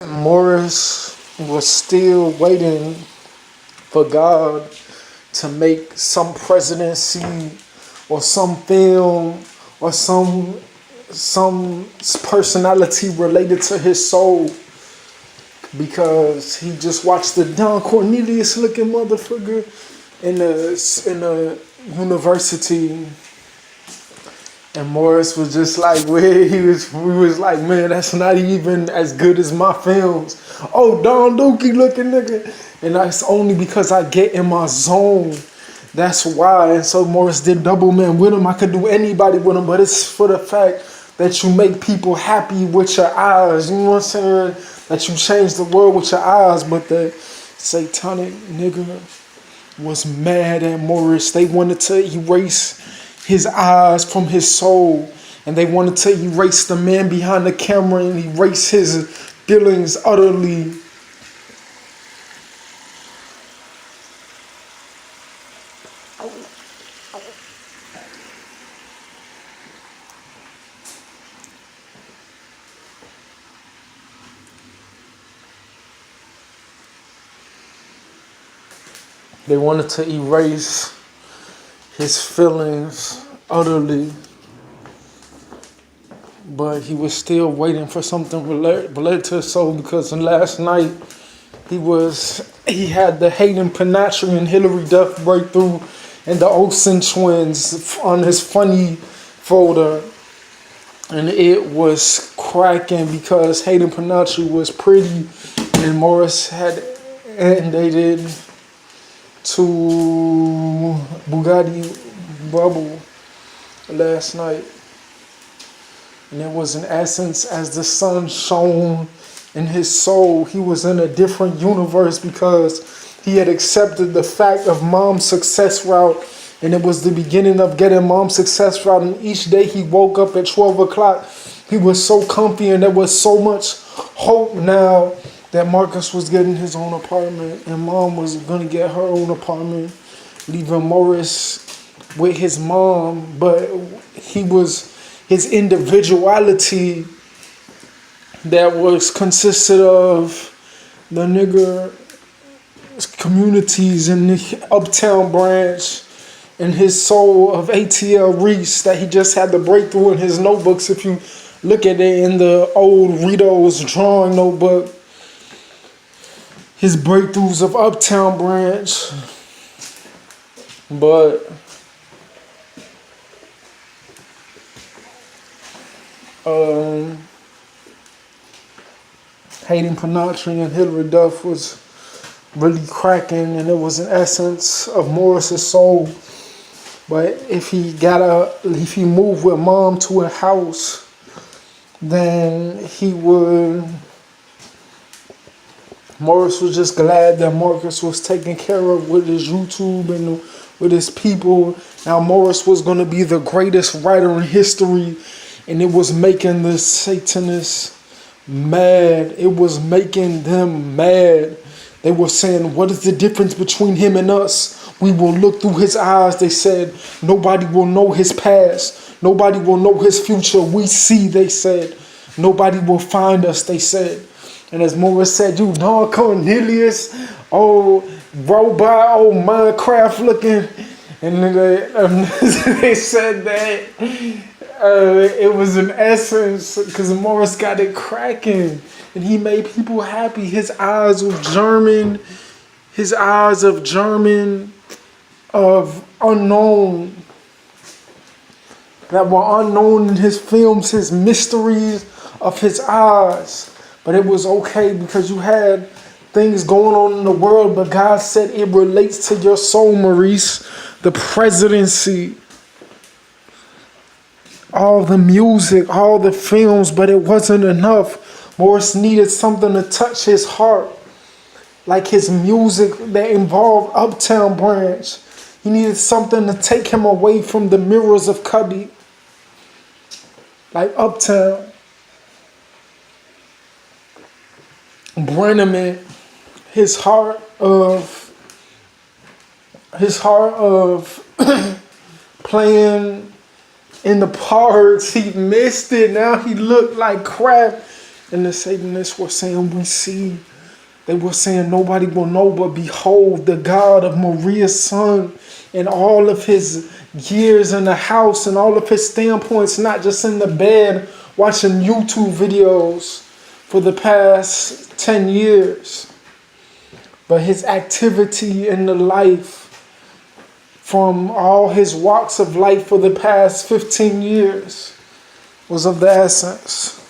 Morris was still waiting for God to make some presidency or some film or some personality related to his soul, because he just watched the Don Cornelius looking motherfucker in a university. And Morris was just like, where we was like, man, that's not even as good as my films. Oh, Don Dookie looking nigga. And that's only because I get in my zone. That's why. And so Morris did Double Man with him. I could do anybody with him, but it's for the fact that you make people happy with your eyes. You know what I'm saying? That you change the world with your eyes. But the satanic nigga was mad at Morris. They wanted to erase his eyes from his soul, and they wanted to erase the man behind the camera and erase his feelings utterly. They wanted to erase his feelings utterly, but he was still waiting for something related to his soul, because last night he had the Hayden Panettiere and Hillary Duff breakthrough and the Olsen twins on his funny folder, and it was cracking because Hayden Panettiere was pretty and Morris and they did to Bugatti Bubble last night. And it was in essence as the sun shone in his soul. He was in a different universe because he had accepted the fact of Mom's success route. And it was the beginning of getting Mom's success route. And each day he woke up at 12 o'clock. He was so comfy, and there was so much hope now that Marcus was getting his own apartment and Mom was going to get her own apartment, leaving Morris with his mom. But his individuality that was consisted of the nigger communities in the Uptown branch and his soul of ATL Reese that he just had the breakthrough in his notebooks. If you look at it in the old Rito's drawing notebook, his breakthroughs of Uptown branch. But Hayden Panettiere and Hillary Duff was really cracking, and it was an essence of Morris's soul. But if he moved with Mom to a house, then Morris was just glad that Marcus was taken care of with his YouTube and with his people. Now Morris was going to be the greatest writer in history, and it was making the Satanists mad. It was making them mad. They were saying, what is the difference between him and us? We will look through his eyes. They said, nobody will know his past. Nobody will know his future. We see, they said. Nobody will find us, they said. And as Morris said, you Don Cornelius, oh robot, oh Minecraft looking. And then they said that it was an essence because Morris got it cracking and he made people happy. His eyes of German, of unknown, that were unknown in his films, his mysteries of his eyes. But it was okay because you had things going on in the world, but God said it relates to your soul, Maurice. The presidency, all the music, all the films, but it wasn't enough. Morris needed something to touch his heart, like his music that involved Uptown branch. He needed something to take him away from the mirrors of Cubby, like Uptown. Brenneman, his heart of playing in the parks, he missed it. Now he looked like crap And the Satanists were saying, we see. They were saying nobody will know, but behold, the God of Maria's son and all of his years in the house and all of his standpoints, not just in the bed watching YouTube videos for the past 10 years, but his activity in the life from all his walks of life for the past 15 years was of the essence.